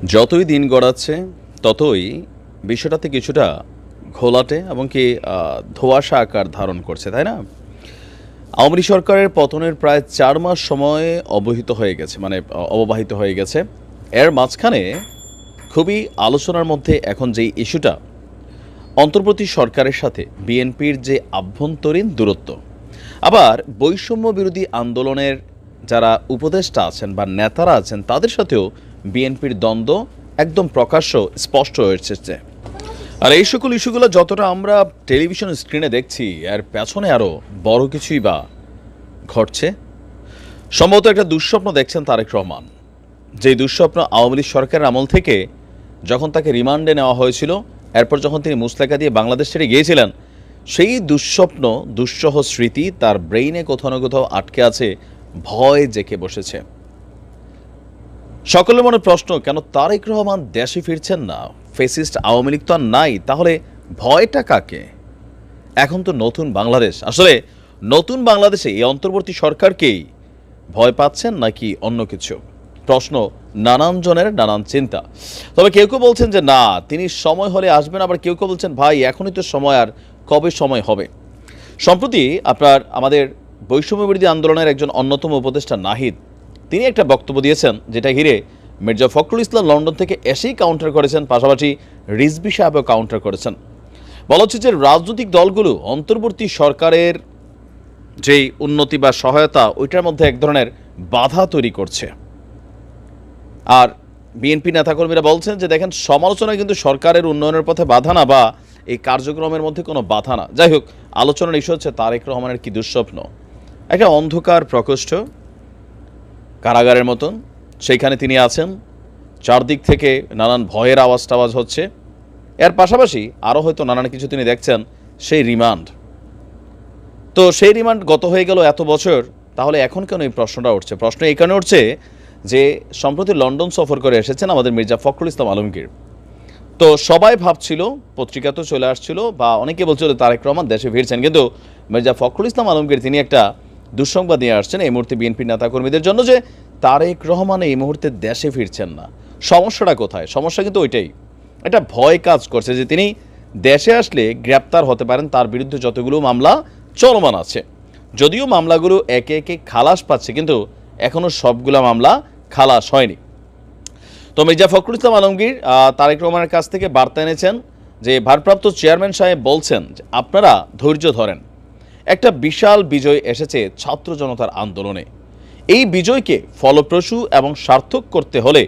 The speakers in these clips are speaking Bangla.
যতই দিন গড়াচ্ছে ততই বিষয়টাতে কিছুটা ঘোলাটে এবং কি ধোঁয়াশা আকার ধারণ করছে, তাই না? আওয়ামী লীগ সরকারের পতনের প্রায় ৪ মাস সময় অববাহিত হয়ে গেছে। এর মাঝখানে খুবই আলোচনার মধ্যে এখন যেই ইস্যুটা, অন্তর্বর্তী সরকারের সাথে বিএনপির যে আভ্যন্তরীণ দূরত্ব, আবার বৈষম্য বিরোধী আন্দোলনের যারা উপদেষ্টা আছেন বা নেতারা আছেন তাদের সাথেও বিএনপির দ্বন্দ্ব একদম প্রকাশ্য স্পষ্ট হয়ে এসেছে। আর এই সকল ইস্যুগুলো যতটা আমরা টেলিভিশন স্ক্রিনে দেখছি, এর পেছনে আরও বড় কিছুই বা ঘটছে। সম্ভবত একটা দুঃস্বপ্ন দেখছেন তারেক রহমান, যে দুঃস্বপ্ন আওয়ামী লীগ সরকারের আমল থেকে যখন তাকে রিমান্ডে নেওয়া হয়েছিল, এরপর যখন তিনি মুচলেকা দিয়ে বাংলাদেশ ছেড়ে গিয়েছিলেন, সেই দুঃস্বপ্ন দুঃসহ স্মৃতি তার ব্রেইনে কোথাও না কোথাও আটকে আছে, ভয় জেঁকে বসেছে। সকলের মনে প্রশ্ন, কেন তারেক রহমান দেশে ফিরছেন না? ফেসিস্ট আওয়ামী লীগ তো আর নাই, তাহলে ভয়টা কাকে? এখন তো নতুন বাংলাদেশ, আসলে নতুন বাংলাদেশে এই অন্তর্বর্তী সরকারকেই ভয় পাচ্ছেন নাকি অন্য কিছু? প্রশ্ন নানান জনের, নানান চিন্তা। তবে কেউ কেউ বলছেন যে না, তিনি সময় হলে আসবেন, আবার কেউ কেউ বলছেন ভাই এখনই তো সময়, আর কবে সময় হবে? সম্প্রতি আমাদের বৈষম্য বিরোধী আন্দোলনের একজন অন্যতম উপদেষ্টা নাহিদ, তিনি একটা বক্তব্য দিয়েছেন, যেটা ঘিরে মির্জা ফখরুল ইসলাম লন্ডন থেকে এসেই কাউন্টার করেছেন, পাশাপাশি রিজভী সাহেবও কাউন্টার করেছেন। বলা হচ্ছে যে রাজনৈতিক দলগুলো অন্তর্বর্তী সরকারের যেই উন্নতি বা সহায়তা, ওইটার মধ্যে এক ধরনের বাধা তৈরি করছে। আর বিএনপি নেতাকর্মীরা বলছেন যে দেখেন, সমালোচনা কিন্তু সরকারের উন্নয়নের পথে বাধা না, বা এই কার্যক্রমের মধ্যে কোনো বাধা না। যাই হোক, আলোচনার ইস্যু হচ্ছে তারেক রহমানের কি দুঃস্বপ্ন। একটা অন্ধকার প্রকোষ্ঠ, কারাগারের মতন, সেইখানে তিনি আছেন। চারদিক থেকে নানান ভয়ের আওয়াজ হচ্ছে। এর পাশাপাশি আরও হয়তো নানান কিছু তিনি দেখছেন, সেই রিমান্ড। তো সেই রিমান্ড গত হয়ে গেল এত বছর, তাহলে এখন কেন এই প্রশ্নটা উঠছে? প্রশ্ন এই কারণে উঠছে যে সম্প্রতি লন্ডন সফর করে এসেছেন আমাদের মির্জা ফখরুল ইসলাম আলমগীর। তো সবাই ভাবছিল, পত্রিকা তো চলে আসছিল, বা অনেকে বলছিল তারেক রহমান দেশে ফিরছেন, কিন্তু মির্জা ফখরুল ইসলাম আলমগীর তিনি একটা দুঃসংবাদ নিয়ে আসছেন এই মুহূর্তে বিএনপি নেতাকর্মীদের জন্য, যে তারেক রহমান এই মুহূর্তে দেশে ফিরছেন না। সমস্যাটা কোথায়? সমস্যা কিন্তু ওইটাই, এটা ভয় কাজ করছে যে তিনি দেশে আসলে গ্রেপ্তার হতে পারেন। তার বিরুদ্ধে যতগুলো মামলা চলমান আছে, যদিও মামলাগুলো একে একে খালাস পাচ্ছে, কিন্তু এখনও সবগুলো মামলা খালাস হয়নি। তো মির্জা ফখরুল ইসলাম আলমগীর তারেক রহমানের কাছ থেকে বার্তা এনেছেন যে ভারপ্রাপ্ত চেয়ারম্যান সাহেব বলছেন যে আপনারা ধৈর্য ধরেন, একটা বিশাল বিজয় এসেছে ছাত্র জনতার আন্দোলনে। এই বিজয়কে ফলপ্রসূ এবং সার্থক করতে হলে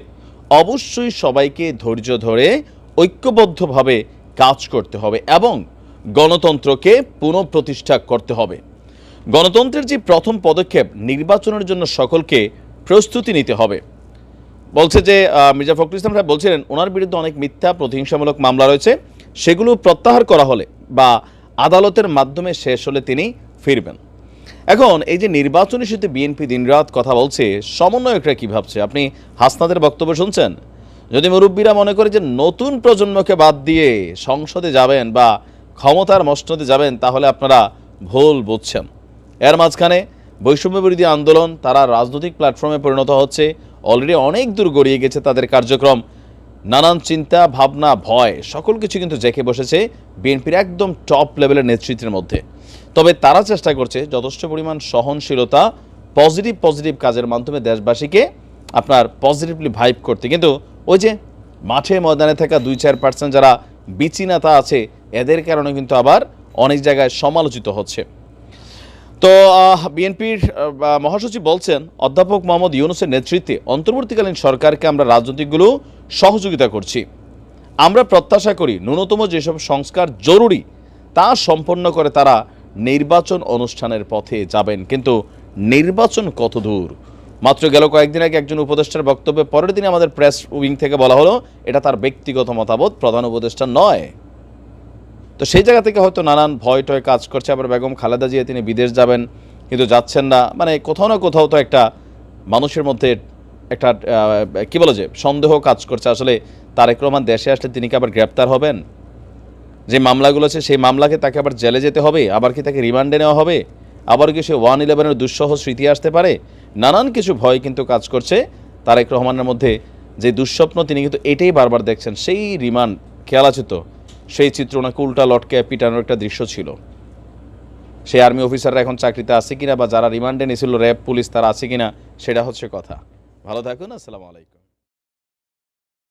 অবশ্যই সবাইকে ধৈর্য ধরে ঐক্যবদ্ধভাবে কাজ করতে হবে এবং গণতন্ত্রকে পুনঃপ্রতিষ্ঠা করতে হবে। গণতন্ত্রের যে প্রথম পদক্ষেপ, নির্বাচনের জন্য সকলকে প্রস্তুতি নিতে হবে। বলছে যে মির্জা ফখরুল ইসলাম সাহেব বলছিলেন ওনার বিরুদ্ধে অনেক মিথ্যা প্রতিহিংসামূলক মামলা রয়েছে, সেগুলো প্রত্যাহার করা হলে বা আদালতের মাধ্যমে শেষ হলে তিনি ফিরবেন। এখন এই যে নির্বাচন ইস্যুতে বিএনপি দিনরাত কথা বলছে, সমন্বয়করা কি ভাবছে? আপনি হাসনাদের বক্তব্য শুনছেন? যদি মুরব্বীরা মনে করে যে নতুন প্রজন্মকে বাদ দিয়ে সংসদে যাবেন বা ক্ষমতার মসনদে যাবেন, তাহলে আপনারা ভুল বুঝছেন। এর মাঝখানে বৈষম্য বিরোধী আন্দোলন তারা রাজনৈতিক প্ল্যাটফর্মে পরিণত হচ্ছে, অলরেডি অনেক দূর গড়িয়ে গেছে তাদের কার্যক্রম। নানান চিন্তা ভাবনা, ভয়, সকল কিছু কিন্তু জেঁকে বসেছে বিএনপির একদম টপ লেভেলের নেতৃত্বের মধ্যে। তবে তারা চেষ্টা করছে যথেষ্ট পরিমাণ সহনশীলতা, পজিটিভ কাজের মাধ্যমে দেশবাসীকে পজিটিভলি ভাইব করতে। কিন্তু ওই যে মাঠে ময়দানে থাকা 2-4% যারা বিচি নেতা আছে, এদের কারণে কিন্তু আবার অনেক জায়গায় সমালোচিত হচ্ছে। তো বিএনপির মহাসচিব বলছেন, অধ্যাপক মোহাম্মদ ইউনূসের নেতৃত্বে অন্তর্বর্তীকালীন সরকারকে আমরা রাজনৈতিকগুলো সহযোগিতা করছি। আমরা প্রত্যাশা করি ন্যূনতম যেসব সংস্কার জরুরি তা সম্পন্ন করে তারা নির্বাচন অনুষ্ঠানের পথে যাবেন। কিন্তু নির্বাচন কত দূর? মাত্র গেল কয়েকদিন আগে একজন উপদেষ্টার বক্তব্যে পরের দিনে আমাদের প্রেস উইং থেকে বলা হলো এটা তার ব্যক্তিগত মতামত, প্রধান উপদেষ্টা নয়। তো সেই জায়গা থেকে হয়তো নানান ভয় টয় কাজ করছে। আবার বেগম খালেদা জিয়া তিনি বিদেশ যাবেন, কিন্তু যাচ্ছেন না। মানে কোথাও না কোথাও তো একটা মানুষের মধ্যে একটা কি বলে যে সন্দেহ কাজ করছে, আসলে তারেক রহমান দেশে আসলে তিনি কি আবার গ্রেপ্তার হবেন? যে মামলাগুলো আছে সেই মামলাকে তাকে আবার জেলে যেতে হবে, আবার কি তাকে রিমান্ডে নেওয়া হবে, আবার কি সে 1/11 দুঃসহ স্মৃতি আসতে পারে? নানান কিছু ভয় কিন্তু কাজ করছে তারেক রহমানের মধ্যে। যে দুঃস্বপ্ন তিনি কিন্তু এটাই বারবার দেখছেন। সেই রিমান্ড খেয়াল আছে তো, সেই চিত্র ওনাকে উল্টা লটকে পিটানোর একটা দৃশ্য ছিল। সেই আর্মি অফিসাররা এখন চাকরিতে আছে কিনা বা যারা রিমান্ডে নিয়েছিল র্যাব পুলিশ তারা আছে কিনা সেটা হচ্ছে কথা। ভালো থাকুন, আসসালামু আলাইকুম।